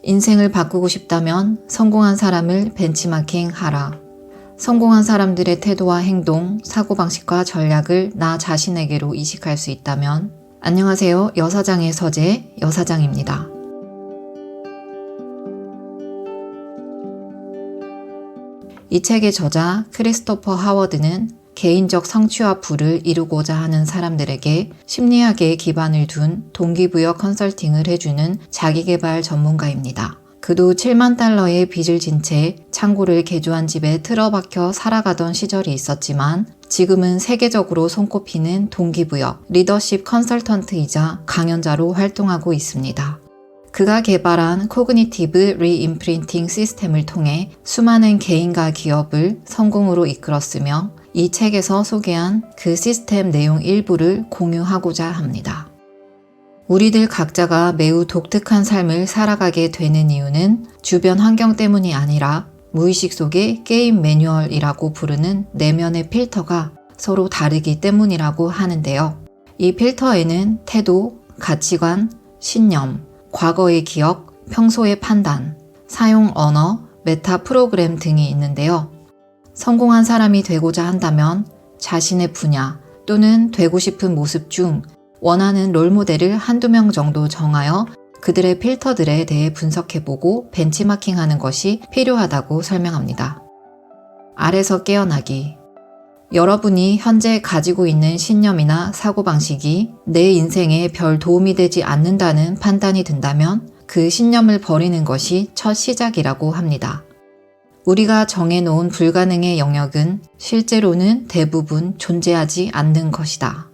인생을 바꾸고 싶다면 성공한 사람을 벤치마킹 하라. 성공한 사람들의 태도와 행동, 사고방식과 전략을 나 자신에게로 이식할 수 있다면 안녕하세요. 여사장의 서재 여사장입니다. 이 책의 저자 크리스토퍼 하워드는 개인적 성취와 부를 이루고자 하는 사람들에게 심리학에 기반을 둔 동기부여 컨설팅을 해주는 자기계발 전문가입니다. 그도 7만 달러의 빚을 진 채 창고를 개조한 집에 틀어박혀 살아가던 시절이 있었지만 지금은 세계적으로 손꼽히는 동기부여, 리더십 컨설턴트이자 강연자로 활동하고 있습니다. 그가 개발한 코그니티브 리임프린팅 시스템을 통해 수많은 개인과 기업을 성공으로 이끌었으며 이 책에서 소개한 그 시스템 내용 일부를 공유하고자 합니다. 우리들 각자가 매우 독특한 삶을 살아가게 되는 이유는 주변 환경 때문이 아니라 무의식 속의 게임 매뉴얼이라고 부르는 내면의 필터가 서로 다르기 때문이라고 하는데요. 이 필터에는 태도, 가치관, 신념, 과거의 기억, 평소의 판단, 사용 언어, 메타 프로그램 등이 있는데요. 성공한 사람이 되고자 한다면 자신의 분야 또는 되고 싶은 모습 중 원하는 롤모델을 한두 명 정도 정하여 그들의 필터들에 대해 분석해보고 벤치마킹하는 것이 필요하다고 설명합니다. 알에서 깨어나기. 여러분이 현재 가지고 있는 신념이나 사고방식이 내 인생에 별 도움이 되지 않는다는 판단이 든다면 그 신념을 버리는 것이 첫 시작이라고 합니다. 우리가 정해놓은 불가능의 영역은 실제로는 대부분 존재하지 않는 것이다.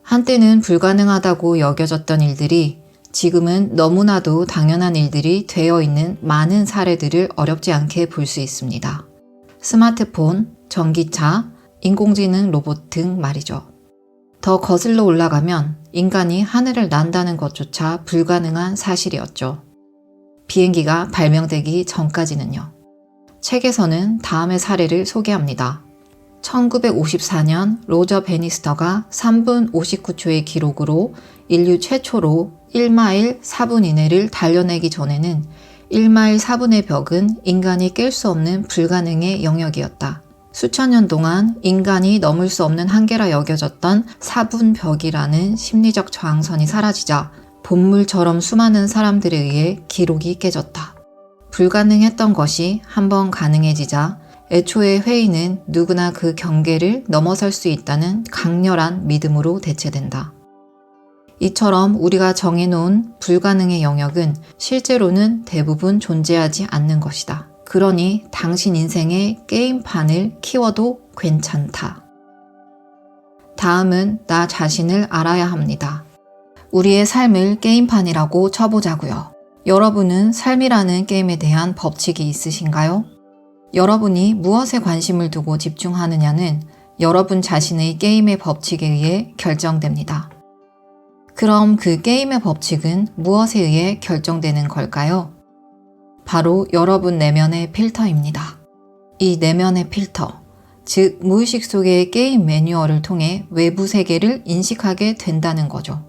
한때는 불가능하다고 여겨졌던 일들이 지금은 너무나도 당연한 일들이 되어 있는 많은 사례들을 어렵지 않게 볼 수 있습니다. 스마트폰, 전기차, 인공지능 로봇 등 말이죠. 더 거슬러 올라가면 인간이 하늘을 난다는 것조차 불가능한 사실이었죠. 비행기가 발명되기 전까지는요. 책에서는 다음의 사례를 소개합니다. 1954년 로저 베니스터가 3분 59초의 기록으로 인류 최초로 1마일 4분 이내를 달려내기 전에는 1마일 4분의 벽은 인간이 깰 수 없는 불가능의 영역이었다. 수천 년 동안 인간이 넘을 수 없는 한계라 여겨졌던 4분 벽이라는 심리적 저항선이 사라지자 본물처럼 수많은 사람들에 의해 기록이 깨졌다. 불가능했던 것이 한번 가능해지자 애초의 회의는 누구나 그 경계를 넘어설 수 있다는 강렬한 믿음으로 대체된다. 이처럼 우리가 정해놓은 불가능의 영역은 실제로는 대부분 존재하지 않는 것이다. 그러니 당신 인생의 게임판을 키워도 괜찮다. 다음은 나 자신을 알아야 합니다. 우리의 삶을 게임판이라고 쳐보자고요. 여러분은 삶이라는 게임에 대한 법칙이 있으신가요? 여러분이 무엇에 관심을 두고 집중하느냐는 여러분 자신의 게임의 법칙에 의해 결정됩니다. 그럼 그 게임의 법칙은 무엇에 의해 결정되는 걸까요? 바로 여러분 내면의 필터입니다. 이 내면의 필터, 즉 무의식 속의 게임 매뉴얼을 통해 외부 세계를 인식하게 된다는 거죠.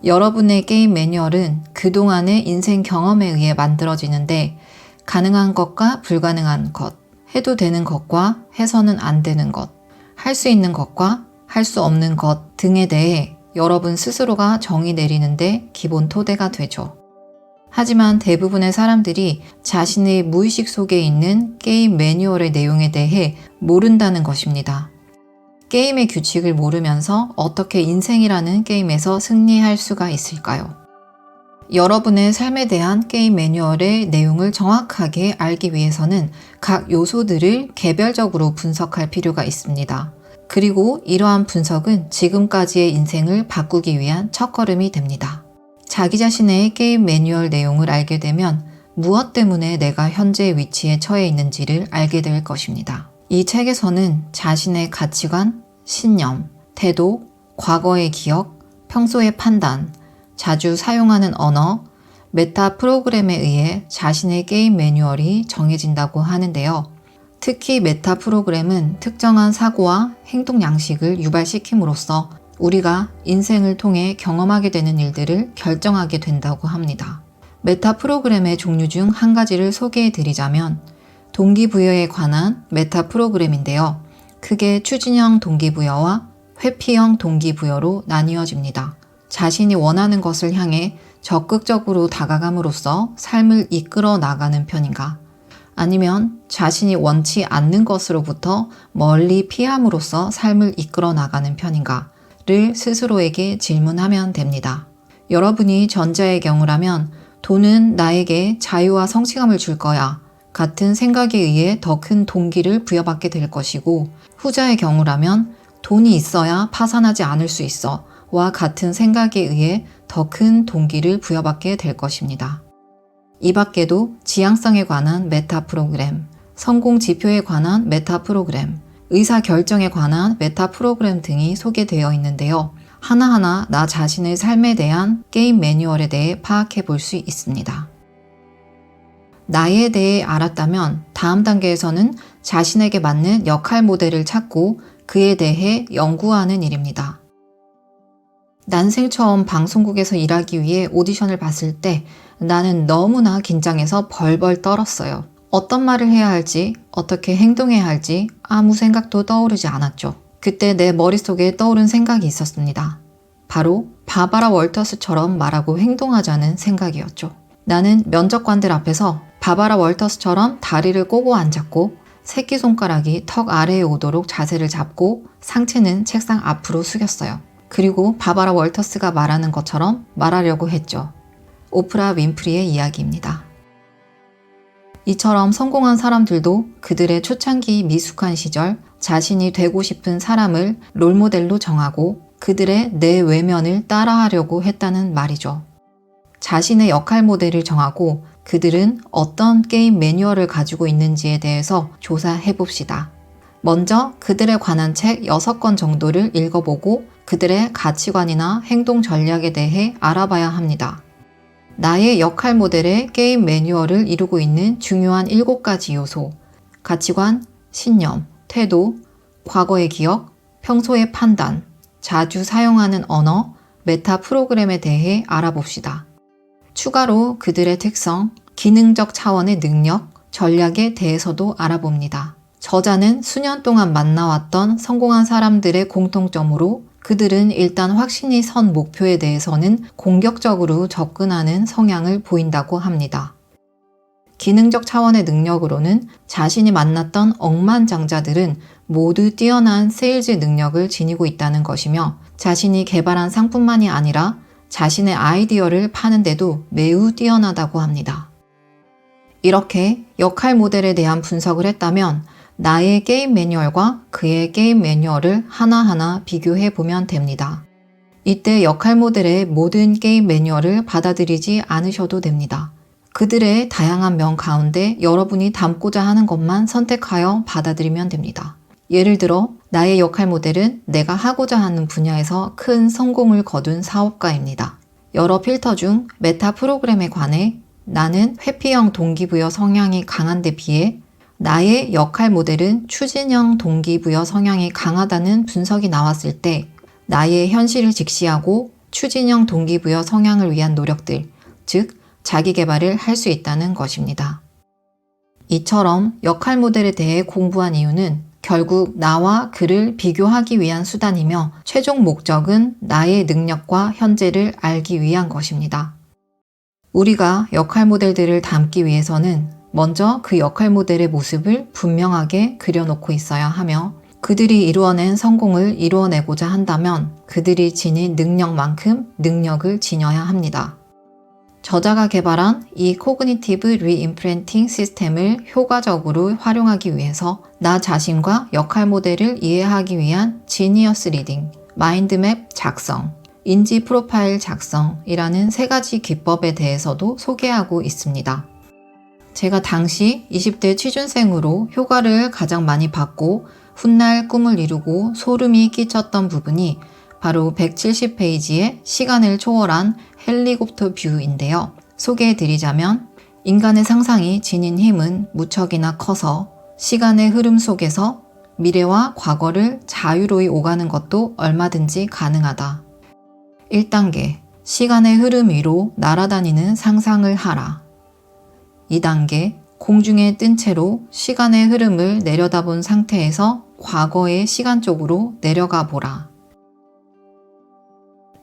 여러분의 게임 매뉴얼은 그동안의 인생 경험에 의해 만들어지는데 가능한 것과 불가능한 것, 해도 되는 것과 해서는 안 되는 것, 할 수 있는 것과 할 수 없는 것 등에 대해 여러분 스스로가 정의 내리는데 기본 토대가 되죠. 하지만 대부분의 사람들이 자신의 무의식 속에 있는 게임 매뉴얼의 내용에 대해 모른다는 것입니다. 게임의 규칙을 모르면서 어떻게 인생이라는 게임에서 승리할 수가 있을까요? 여러분의 삶에 대한 게임 매뉴얼의 내용을 정확하게 알기 위해서는 각 요소들을 개별적으로 분석할 필요가 있습니다. 그리고 이러한 분석은 지금까지의 인생을 바꾸기 위한 첫걸음이 됩니다. 자기 자신의 게임 매뉴얼 내용을 알게 되면 무엇 때문에 내가 현재의 위치에 처해 있는지를 알게 될 것입니다. 이 책에서는 자신의 가치관, 신념, 태도, 과거의 기억, 평소의 판단, 자주 사용하는 언어, 메타 프로그램에 의해 자신의 게임 매뉴얼이 정해진다고 하는데요. 특히 메타 프로그램은 특정한 사고와 행동 양식을 유발시킴으로써 우리가 인생을 통해 경험하게 되는 일들을 결정하게 된다고 합니다. 메타 프로그램의 종류 중 한 가지를 소개해 드리자면 동기부여에 관한 메타 프로그램인데요. 크게 추진형 동기부여와 회피형 동기부여로 나뉘어집니다. 자신이 원하는 것을 향해 적극적으로 다가감으로써 삶을 이끌어 나가는 편인가? 아니면 자신이 원치 않는 것으로부터 멀리 피함으로써 삶을 이끌어 나가는 편인가?를 스스로에게 질문하면 됩니다. 여러분이 전자의 경우라면 돈은 나에게 자유와 성취감을 줄 거야 같은 생각에 의해 더 큰 동기를 부여받게 될 것이고, 후자의 경우라면 돈이 있어야 파산하지 않을 수 있어 와 같은 생각에 의해 더 큰 동기를 부여받게 될 것입니다. 이 밖에도 지향성에 관한 메타 프로그램, 성공 지표에 관한 메타 프로그램, 의사 결정에 관한 메타 프로그램 등이 소개되어 있는데요. 하나하나 나 자신의 삶에 대한 게임 매뉴얼에 대해 파악해 볼 수 있습니다. 나에 대해 알았다면 다음 단계에서는 자신에게 맞는 역할 모델을 찾고 그에 대해 연구하는 일입니다. 난생 처음 방송국에서 일하기 위해 오디션을 봤을 때 나는 너무나 긴장해서 벌벌 떨었어요. 어떤 말을 해야 할지, 어떻게 행동해야 할지 아무 생각도 떠오르지 않았죠. 그때 내 머릿속에 떠오른 생각이 있었습니다. 바로 바바라 월터스처럼 말하고 행동하자는 생각이었죠. 나는 면접관들 앞에서 바바라 월터스처럼 다리를 꼬고 앉았고 새끼손가락이 턱 아래에 오도록 자세를 잡고 상체는 책상 앞으로 숙였어요. 그리고 바바라 월터스가 말하는 것처럼 말하려고 했죠. 오프라 윈프리의 이야기입니다. 이처럼 성공한 사람들도 그들의 초창기 미숙한 시절 자신이 되고 싶은 사람을 롤모델로 정하고 그들의 내 외면을 따라하려고 했다는 말이죠. 자신의 역할 모델을 정하고 그들은 어떤 게임 매뉴얼을 가지고 있는지에 대해서 조사해 봅시다. 먼저 그들에 관한 책 6권 정도를 읽어보고 그들의 가치관이나 행동 전략에 대해 알아봐야 합니다. 나의 역할 모델의 게임 매뉴얼을 이루고 있는 중요한 7가지 요소, 가치관, 신념, 태도, 과거의 기억, 평소의 판단, 자주 사용하는 언어, 메타 프로그램에 대해 알아봅시다. 추가로 그들의 특성, 기능적 차원의 능력, 전략에 대해서도 알아봅니다. 저자는 수년 동안 만나왔던 성공한 사람들의 공통점으로 그들은 일단 확신이 선 목표에 대해서는 공격적으로 접근하는 성향을 보인다고 합니다. 기능적 차원의 능력으로는 자신이 만났던 억만장자들은 모두 뛰어난 세일즈 능력을 지니고 있다는 것이며 자신이 개발한 상품만이 아니라 자신의 아이디어를 파는데도 매우 뛰어나다고 합니다. 이렇게 역할 모델에 대한 분석을 했다면 나의 게임 매뉴얼과 그의 게임 매뉴얼을 하나하나 비교해 보면 됩니다. 이때 역할 모델의 모든 게임 매뉴얼을 받아들이지 않으셔도 됩니다. 그들의 다양한 면 가운데 여러분이 담고자 하는 것만 선택하여 받아들이면 됩니다. 예를 들어 나의 역할 모델은 내가 하고자 하는 분야에서 큰 성공을 거둔 사업가입니다. 여러 필터 중 메타 프로그램에 관해 나는 회피형 동기부여 성향이 강한데 비해 나의 역할 모델은 추진형 동기부여 성향이 강하다는 분석이 나왔을 때 나의 현실을 직시하고 추진형 동기부여 성향을 위한 노력들, 즉 자기 개발을 할 수 있다는 것입니다. 이처럼 역할 모델에 대해 공부한 이유는 결국 나와 그를 비교하기 위한 수단이며 최종 목적은 나의 능력과 현재를 알기 위한 것입니다. 우리가 역할 모델들을 닮기 위해서는 먼저 그 역할 모델의 모습을 분명하게 그려놓고 있어야 하며 그들이 이루어낸 성공을 이루어내고자 한다면 그들이 지닌 능력만큼 능력을 지녀야 합니다. 저자가 개발한 이 코그니티브 리임프린팅 시스템을 효과적으로 활용하기 위해서 나 자신과 역할 모델을 이해하기 위한 지니어스 리딩, 마인드맵 작성, 인지 프로파일 작성이라는 3가지 기법에 대해서도 소개하고 있습니다. 제가 당시 20대 취준생으로 효과를 가장 많이 받고 훗날 꿈을 이루고 소름이 끼쳤던 부분이 바로 170페이지의 시간을 초월한 헬리콥터 뷰인데요. 소개해드리자면 인간의 상상이 지닌 힘은 무척이나 커서 시간의 흐름 속에서 미래와 과거를 자유로이 오가는 것도 얼마든지 가능하다. 1단계, 시간의 흐름 위로 날아다니는 상상을 하라. 2단계, 공중에 뜬 채로 시간의 흐름을 내려다본 상태에서 과거의 시간 쪽으로 내려가 보라.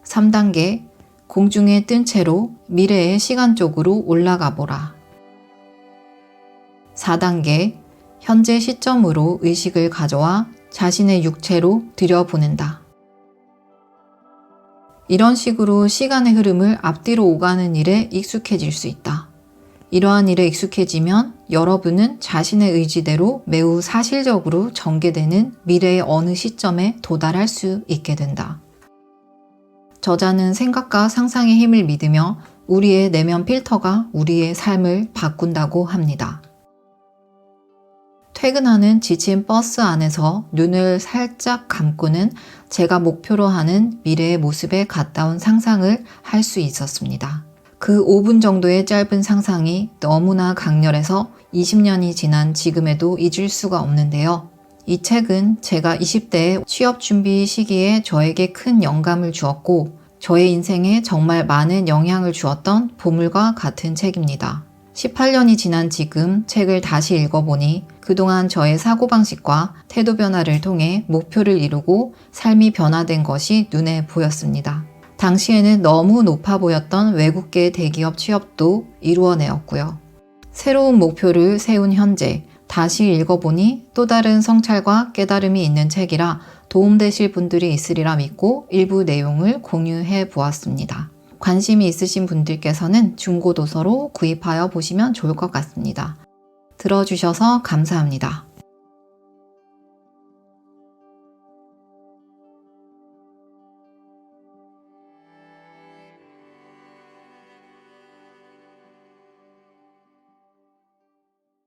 3단계, 공중에 뜬 채로 미래의 시간 쪽으로 올라가 보라. 4단계, 현재 시점으로 의식을 가져와 자신의 육체로 들여보낸다. 이런 식으로 시간의 흐름을 앞뒤로 오가는 일에 익숙해질 수 있다. 이러한 일에 익숙해지면 여러분은 자신의 의지대로 매우 사실적으로 전개되는 미래의 어느 시점에 도달할 수 있게 된다. 저자는 생각과 상상의 힘을 믿으며 우리의 내면 필터가 우리의 삶을 바꾼다고 합니다. 퇴근하는 지친 버스 안에서 눈을 살짝 감고는 제가 목표로 하는 미래의 모습에 가까운 상상을 할 수 있었습니다. 그 5분 정도의 짧은 상상이 너무나 강렬해서 20년이 지난 지금에도 잊을 수가 없는데요. 이 책은 제가 20대의 취업 준비 시기에 저에게 큰 영감을 주었고 저의 인생에 정말 많은 영향을 주었던 보물과 같은 책입니다. 18년이 지난 지금 책을 다시 읽어보니 그동안 저의 사고방식과 태도 변화를 통해 목표를 이루고 삶이 변화된 것이 눈에 보였습니다. 당시에는 너무 높아 보였던 외국계 대기업 취업도 이루어내었고요. 새로운 목표를 세운 현재 다시 읽어보니 또 다른 성찰과 깨달음이 있는 책이라 도움되실 분들이 있으리라 믿고 일부 내용을 공유해 보았습니다. 관심이 있으신 분들께서는 중고도서로 구입하여 보시면 좋을 것 같습니다. 들어주셔서 감사합니다.